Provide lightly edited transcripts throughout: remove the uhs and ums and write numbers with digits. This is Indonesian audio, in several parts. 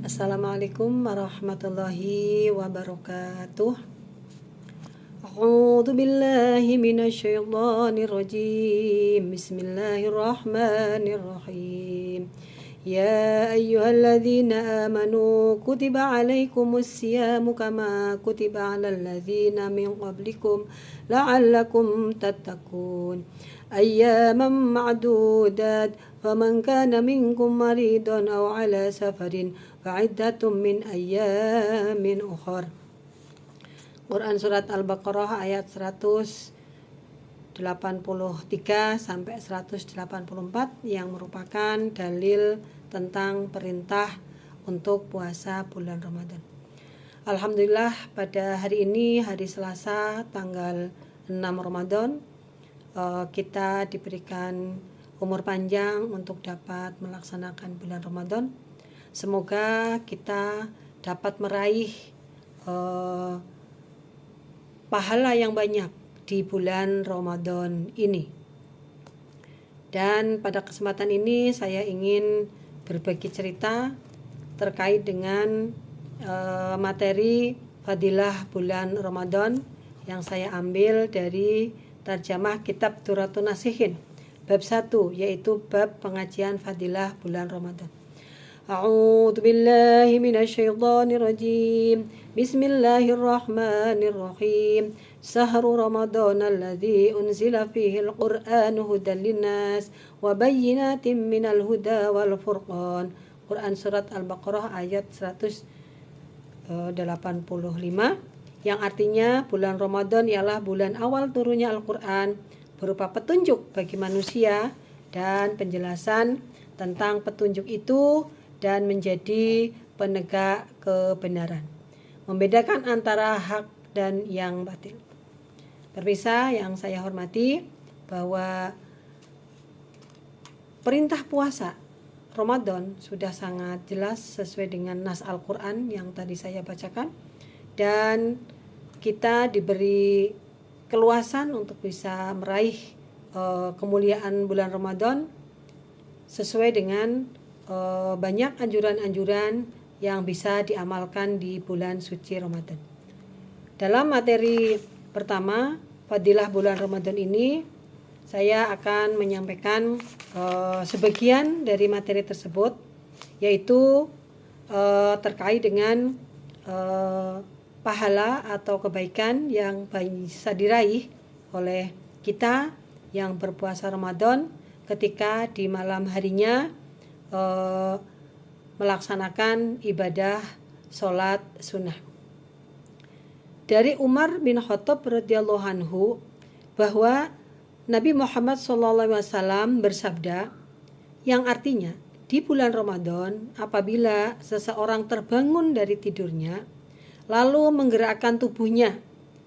Assalamualaikum warahmatullahi wabarakatuh. A'udzu billahi minasyaitonir rajim. Bismillahirrahmanirrahim. Ya ayyuhalladzina amanu kutiba alaikumus siyamu kama kutiba alal ladzina min qablikum la'allakum tattaqun. Ayyaman ma'dudat faman kana minkum maridun aw ala safarin fa'iddatun min ayyamin ukhar. Quran Surat Al-Baqarah ayat 183 sampai 184 yang merupakan dalil tentang perintah untuk puasa bulan Ramadan. Alhamdulillah, pada hari ini, hari Selasa tanggal 6 Ramadan, kita diberikan umur panjang untuk dapat melaksanakan bulan Ramadan. Semoga kita dapat meraih pahala yang banyak di bulan Ramadan ini. Dan pada kesempatan ini saya ingin berbagi cerita terkait dengan materi fadilah bulan Ramadan yang saya ambil dari terjemah kitab Durratun Nasihin bab 1, yaitu bab pengajian fadilah bulan Ramadan. A'udzu billahi minasyaitonir rajim. Bismillahirrahmanirrahim. Sahru Ramadhanal ladzi unzila fihil Qur'anu hudan linnas wa bayyinatin minal huda wal furqan. Quran Surat Al-Baqarah ayat 185, yang artinya bulan Ramadan ialah bulan awal turunnya Al-Quran, berupa petunjuk bagi manusia dan penjelasan tentang petunjuk itu dan menjadi penegak kebenaran, membedakan antara hak dan yang batil. Pemirsa yang saya hormati, bahwa perintah puasa Ramadan sudah sangat jelas sesuai dengan nas Al-Quran yang tadi saya bacakan, dan kita diberi keluasan untuk bisa meraih kemuliaan bulan Ramadan sesuai dengan banyak anjuran-anjuran yang bisa diamalkan di bulan suci Ramadan. Dalam materi pertama, fadilah bulan Ramadan ini, saya akan menyampaikan sebagian dari materi tersebut, yaitu terkait dengan pahala atau kebaikan yang bisa diraih oleh kita yang berpuasa Ramadan ketika di malam harinya melaksanakan ibadah sholat sunnah. Dari Umar bin Khattab radhiyallahu anhu bahwa Nabi Muhammad SAW bersabda, yang artinya di bulan Ramadan apabila seseorang terbangun dari tidurnya lalu menggerakkan tubuhnya,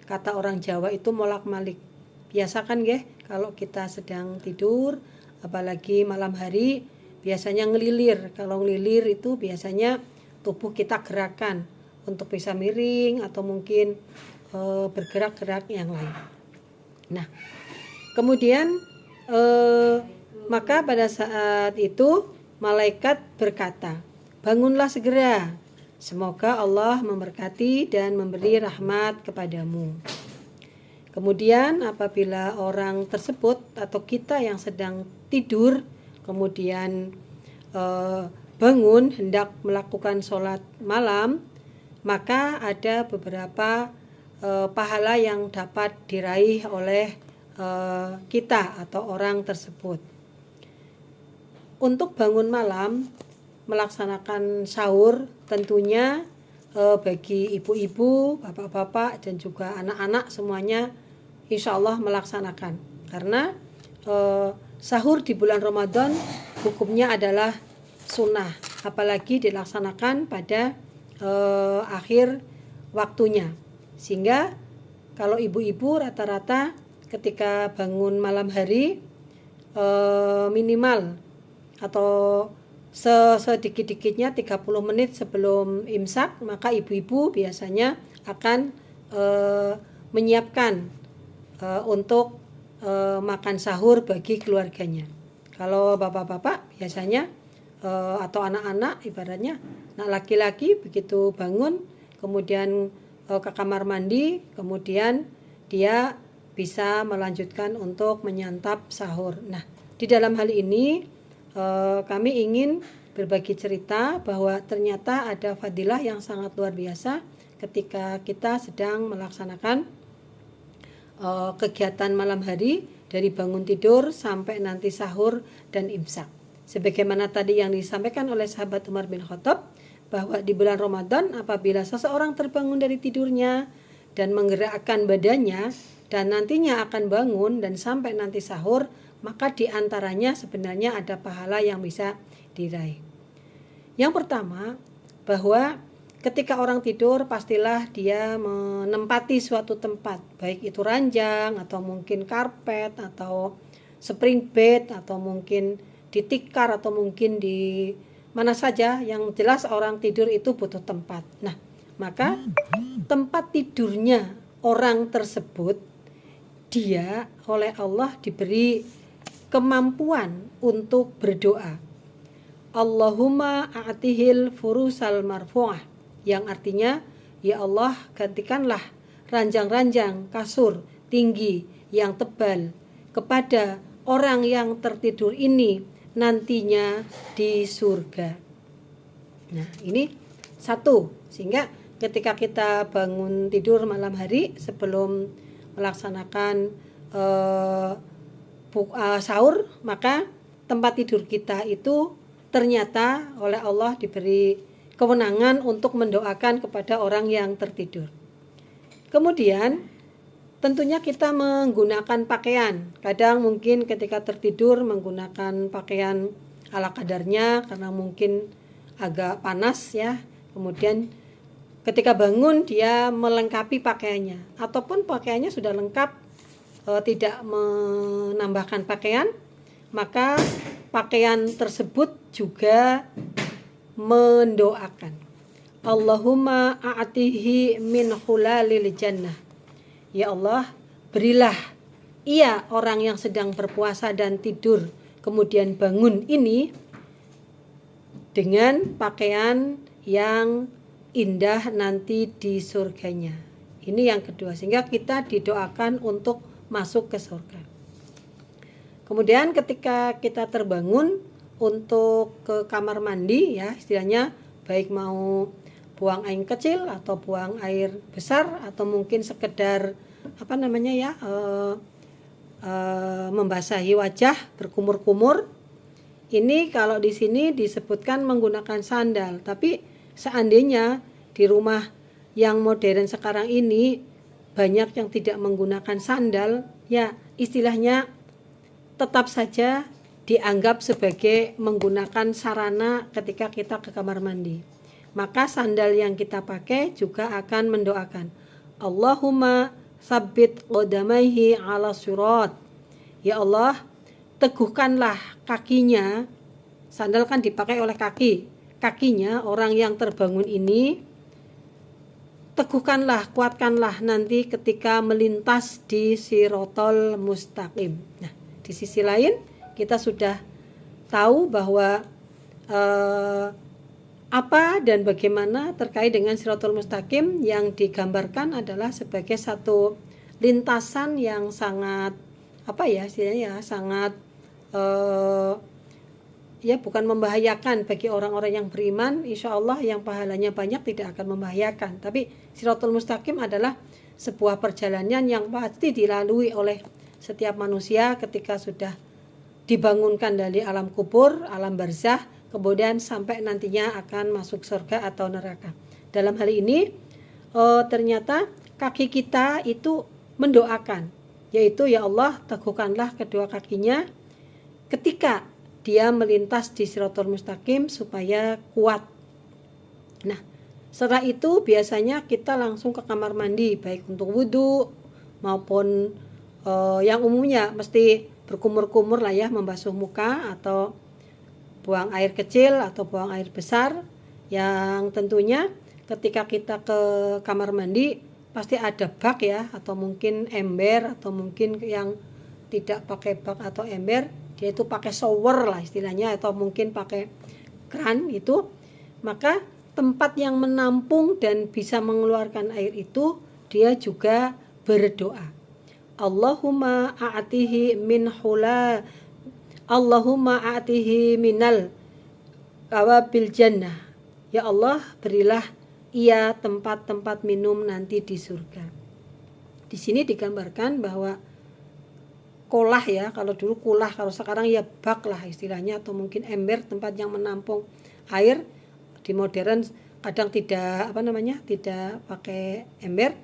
kata orang Jawa itu molak-malik. Biasa kan kalau kita sedang tidur, apalagi malam hari, biasanya ngelilir. Kalau ngelilir itu biasanya tubuh kita gerakan untuk bisa miring atau mungkin bergerak-gerak yang lain. Nah, kemudian maka pada saat itu malaikat berkata, bangunlah segera, semoga Allah memberkati dan memberi rahmat kepadamu. Kemudian apabila orang tersebut atau kita yang sedang tidur kemudian bangun hendak melakukan sholat malam, maka ada beberapa pahala yang dapat diraih oleh kita atau orang tersebut. Untuk bangun malam, melaksanakan sahur tentunya bagi ibu-ibu, bapak-bapak dan juga anak-anak semuanya insya Allah melaksanakan, karena sahur di bulan Ramadan hukumnya adalah sunnah, apalagi dilaksanakan pada akhir waktunya, sehingga kalau ibu-ibu rata-rata ketika bangun malam hari minimal atau sedikit-dikitnya 30 menit sebelum imsak, maka ibu-ibu biasanya akan menyiapkan untuk makan sahur bagi keluarganya. Kalau bapak-bapak biasanya atau anak-anak ibaratnya Nah, laki-laki begitu bangun kemudian ke kamar mandi, kemudian dia bisa melanjutkan untuk menyantap sahur. Nah, di dalam hal ini kami ingin berbagi cerita bahwa ternyata ada fadilah yang sangat luar biasa ketika kita sedang melaksanakan kegiatan malam hari dari bangun tidur sampai nanti sahur dan imsak. Sebagaimana tadi yang disampaikan oleh sahabat Umar bin Khattab, bahwa di bulan Ramadan apabila seseorang terbangun dari tidurnya dan menggerakkan badannya dan nantinya akan bangun dan sampai nanti sahur, maka di antaranya sebenarnya ada pahala yang bisa diraih. Yang pertama, bahwa ketika orang tidur pastilah dia menempati suatu tempat, baik itu ranjang atau mungkin karpet atau spring bed atau mungkin di tikar atau mungkin di mana saja, yang jelas orang tidur itu butuh tempat. Nah, maka tempat tidurnya orang tersebut dia oleh Allah diberi kemampuan untuk berdoa. Allahumma a'tihil furusal marfu'ah, yang artinya, ya Allah gantikanlah ranjang-ranjang kasur tinggi yang tebal kepada orang yang tertidur ini nantinya di surga. Nah, ini satu, sehingga ketika kita bangun tidur malam hari sebelum melaksanakan sahur, maka tempat tidur kita itu ternyata oleh Allah diberi kewenangan untuk mendoakan kepada orang yang tertidur. Kemudian tentunya kita menggunakan pakaian. Kadang mungkin ketika tertidur menggunakan pakaian ala kadarnya karena mungkin agak panas ya. Kemudian ketika bangun dia melengkapi pakaiannya, ataupun pakaiannya sudah lengkap, tidak menambahkan pakaian, maka pakaian tersebut juga mendoakan. Allahumma a'tihi min hulalil jannah. Ya Allah, berilah ia orang yang sedang berpuasa dan tidur kemudian bangun ini dengan pakaian yang indah nanti di surganya. Ini yang kedua, sehingga kita didoakan untuk masuk ke surga. Kemudian ketika kita terbangun untuk ke kamar mandi ya, istilahnya baik mau buang air kecil atau buang air besar atau mungkin sekedar membasahi wajah berkumur-kumur. Ini kalau di sini disebutkan menggunakan sandal, tapi seandainya di rumah yang modern sekarang ini banyak yang tidak menggunakan sandal, ya istilahnya tetap saja dianggap sebagai menggunakan sarana ketika kita ke kamar mandi. Maka sandal yang kita pakai juga akan mendoakan, Allahumma sabbit qadamaihi ala surat. Ya Allah, teguhkanlah kakinya. Sandal kan dipakai oleh kaki. Kakinya orang yang terbangun ini, teguhkanlah, kuatkanlah nanti ketika melintas di sirotol mustaqim. Nah, di sisi lain kita sudah tahu bahwa apa dan bagaimana terkait dengan siratul mustaqim, yang digambarkan adalah sebagai satu lintasan yang sangat sangat bukan membahayakan bagi orang-orang yang beriman. Insya Allah yang pahalanya banyak tidak akan membahayakan. Tapi siratul mustaqim adalah sebuah perjalanan yang pasti dilalui oleh setiap manusia ketika sudah dibangunkan dari alam kubur, alam barzah, kemudian sampai nantinya akan masuk surga atau neraka. Dalam hal ini ternyata kaki kita itu mendoakan, yaitu ya Allah teguhkanlah kedua kakinya ketika dia melintas di siratul mustaqim supaya kuat. Nah, setelah itu biasanya kita langsung ke kamar mandi, baik untuk wudhu maupun yang umumnya mesti berkumur-kumur lah ya, membasuh muka atau buang air kecil atau buang air besar. Yang tentunya ketika kita ke kamar mandi pasti ada bak ya, atau mungkin ember, atau mungkin yang tidak pakai bak atau ember, dia itu pakai shower lah istilahnya, atau mungkin pakai kran itu. Maka tempat yang menampung dan bisa mengeluarkan air itu, dia juga berdoa. Allahumma a'tihi min hula, Allahumma a'tihi minal kawabil jannah. Ya Allah, berilah ia tempat-tempat minum nanti di surga. Di sini digambarkan bahwa kolah ya, kalau dulu kulah, kalau sekarang ya bak lah istilahnya, atau mungkin ember, tempat yang menampung air. Di modern kadang tidak tidak pakai ember.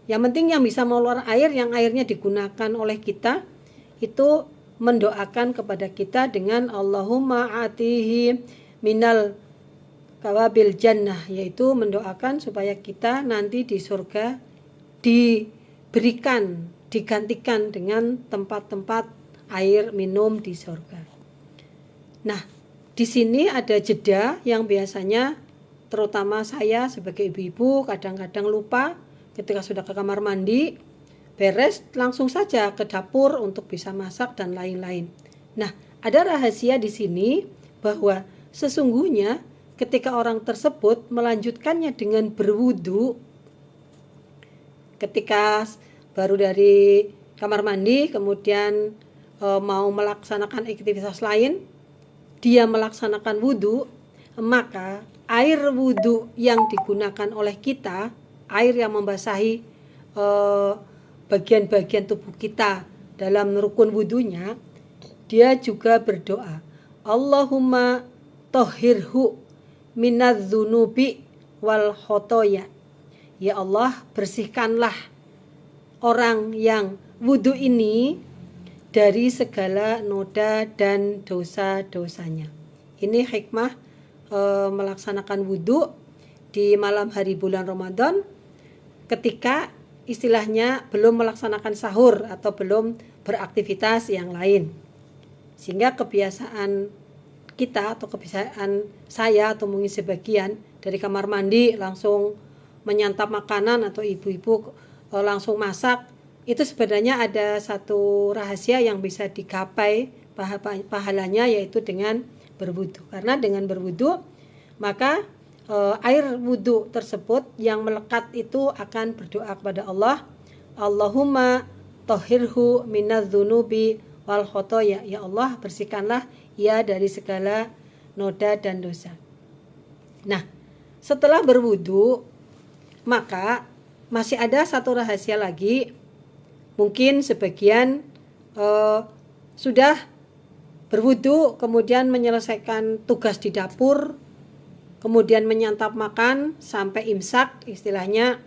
Yang penting yang bisa mengeluarkan air, yang airnya digunakan oleh kita, itu mendoakan kepada kita dengan Allahumma atihi minal kawabil jannah, yaitu mendoakan supaya kita nanti di surga digantikan dengan tempat-tempat air minum di surga. Nah, di sini ada jeda yang biasanya terutama saya sebagai ibu-ibu kadang-kadang lupa ketika sudah ke kamar mandi, beres langsung saja ke dapur untuk bisa masak dan lain-lain. Nah, ada rahasia di sini bahwa sesungguhnya ketika orang tersebut melanjutkannya dengan berwudu, ketika baru dari kamar mandi kemudian mau melaksanakan aktivitas lain, dia melaksanakan wudu, maka air wudu yang digunakan oleh kita, air yang membasahi bagian-bagian tubuh kita dalam rukun wudunya, dia juga berdoa, Allahumma tohirhu minadzunubi wal khotoya. Ya Allah, bersihkanlah orang yang wudu ini dari segala noda dan dosa-dosanya. Ini hikmah melaksanakan wudu di malam hari bulan Ramadan ketika istilahnya belum melaksanakan sahur atau belum beraktivitas yang lain. Sehingga kebiasaan kita atau kebiasaan saya atau mungkin sebagian dari kamar mandi langsung menyantap makanan atau ibu-ibu langsung masak, itu sebenarnya ada satu rahasia yang bisa digapai pahalanya, yaitu dengan berwudu. Karena dengan berwudu maka air wudu tersebut yang melekat itu akan berdoa kepada Allah, Allahumma tohirhu minadzunubi wal khotoya. Ya Allah, bersihkanlah ia dari segala noda dan dosa. Nah, setelah berwudu maka masih ada satu rahasia lagi. Mungkin sebagian sudah berwudu kemudian menyelesaikan tugas di dapur, kemudian menyantap makan sampai imsak, istilahnya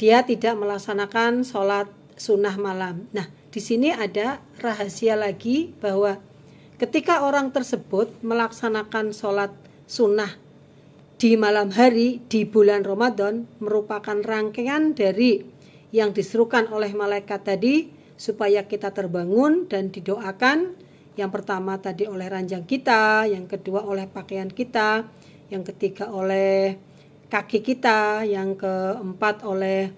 dia tidak melaksanakan sholat sunnah malam. Nah, di sini ada rahasia lagi bahwa ketika orang tersebut melaksanakan sholat sunnah di malam hari di bulan Ramadan, merupakan rangkaian dari yang diserukan oleh malaikat tadi supaya kita terbangun dan didoakan. Yang pertama tadi oleh ranjang kita, yang kedua oleh pakaian kita, yang ketiga oleh kaki kita, yang keempat oleh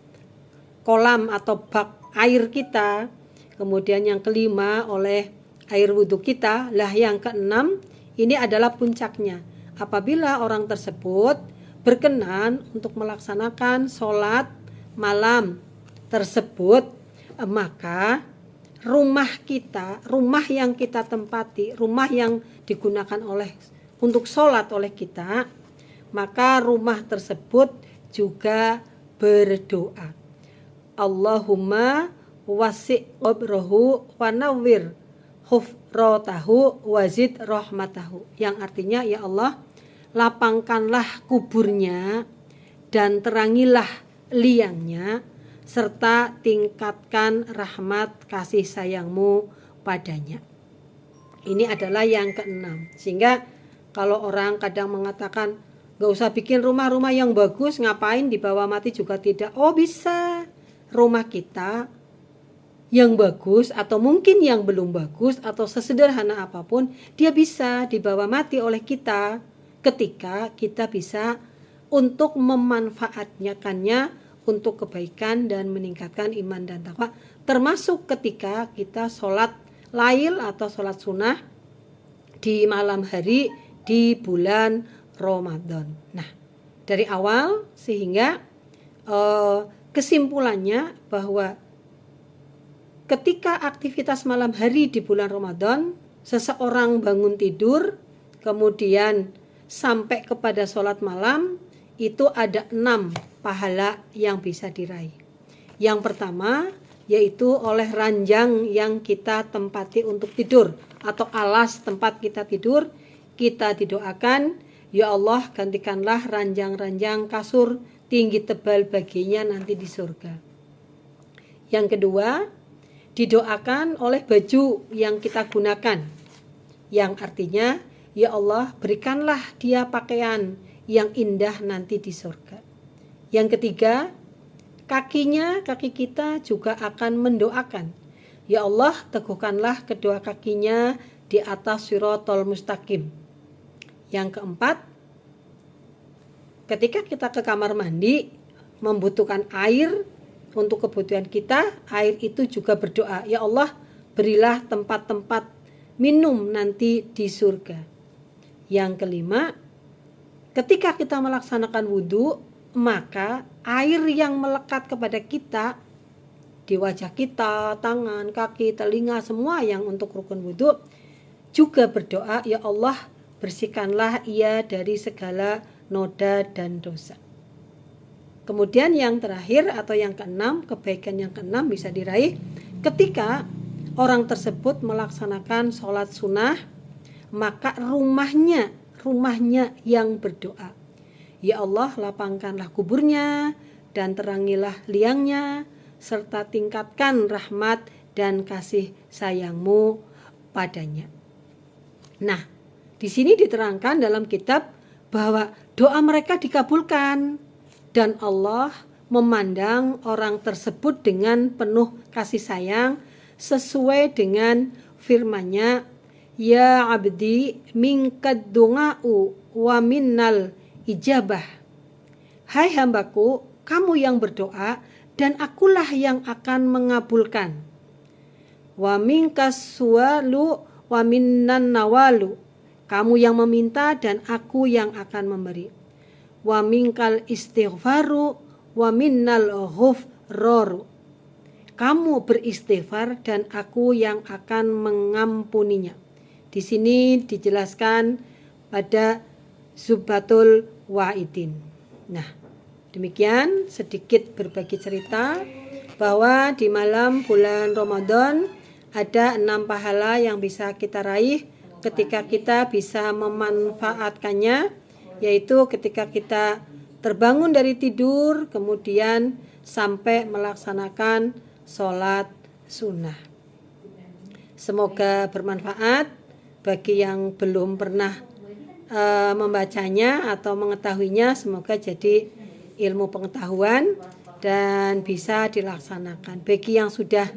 kolam atau bak air kita, kemudian yang kelima oleh air wudhu kita. Lah yang keenam ini adalah puncaknya. Apabila orang tersebut berkenan untuk melaksanakan sholat malam tersebut, maka rumah kita, rumah yang kita tempati, rumah yang digunakan untuk sholat oleh kita, maka rumah tersebut juga berdoa, Allahumma wasi' qabrahu wa nawwir hufratahu wazid rahmatahu, yang artinya ya Allah, lapangkanlah kuburnya dan terangilah liangnya, serta tingkatkan rahmat kasih sayangmu padanya. Ini adalah yang keenam. Sehingga kalau orang kadang mengatakan gak usah bikin rumah-rumah yang bagus, ngapain dibawa mati juga tidak. Oh bisa, rumah kita yang bagus atau mungkin yang belum bagus atau sesederhana apapun, dia bisa dibawa mati oleh kita ketika kita bisa untuk memanfaatkannya untuk kebaikan dan meningkatkan iman dan takwa, termasuk ketika kita sholat lail atau sholat sunnah di malam hari di bulan Ramadan. Nah, dari awal sehingga kesimpulannya bahwa ketika aktivitas malam hari di bulan Ramadan, seseorang bangun tidur, kemudian sampai kepada sholat malam, itu ada 6 pahala yang bisa diraih. Yang pertama, yaitu oleh ranjang yang kita tempati untuk tidur, atau alas tempat kita tidur, kita didoakan, ya Allah gantikanlah ranjang-ranjang kasur tinggi tebal baginya nanti di surga. Yang kedua, didoakan oleh baju yang kita gunakan, yang artinya ya Allah berikanlah dia pakaian yang indah nanti di surga. Yang ketiga, kaki kita juga akan mendoakan, ya Allah teguhkanlah kedua kakinya di atas siratal mustaqim. Yang keempat, ketika kita ke kamar mandi membutuhkan air untuk kebutuhan kita, air itu juga berdoa, ya Allah berilah tempat-tempat minum nanti di surga. Yang kelima, ketika kita melaksanakan wudhu, maka air yang melekat kepada kita di wajah kita, tangan, kaki, telinga, semua yang untuk rukun wudhu juga berdoa, ya Allah bersihkanlah ia dari segala noda dan dosa. Kemudian yang terakhir atau yang keenam, kebaikan yang keenam bisa diraih ketika orang tersebut melaksanakan sholat sunnah, maka rumahnya yang berdoa, ya Allah lapangkanlah kuburnya dan terangilah liangnya, serta tingkatkan rahmat dan kasih sayangmu padanya. Nah, di sini diterangkan dalam kitab bahwa doa mereka dikabulkan dan Allah memandang orang tersebut dengan penuh kasih sayang sesuai dengan firman-Nya, ya abdi minkad du'a'u wa minnal ijabah. Hai hambaku, kamu yang berdoa dan akulah yang akan mengabulkan. Wa minkas sualu wa minnan nawalu. Kamu yang meminta dan aku yang akan memberi. Wa minkal istighfaru wa minnal ghufraru. Kamu beristighfar dan aku yang akan mengampuninya. Di sini dijelaskan pada Zubatul Wa'idin. Nah, demikian sedikit berbagi cerita bahwa di malam bulan Ramadan ada 6 pahala yang bisa kita raih ketika kita bisa memanfaatkannya, yaitu ketika kita terbangun dari tidur kemudian sampai melaksanakan sholat sunnah. Semoga bermanfaat bagi yang belum pernah membacanya atau mengetahuinya, semoga jadi ilmu pengetahuan dan bisa dilaksanakan. Bagi yang sudah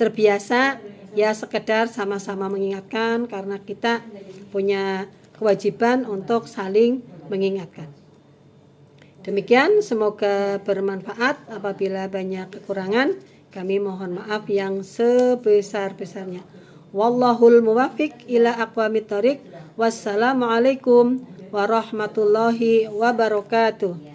terbiasa, ya sekedar sama-sama mengingatkan karena kita punya kewajiban untuk saling mengingatkan. Demikian, semoga bermanfaat. Apabila banyak kekurangan, kami mohon maaf yang sebesar-besarnya. Wallahul muwaffiq ila aqwamit thoriq. Wassalamualaikum warahmatullahi wabarakatuh.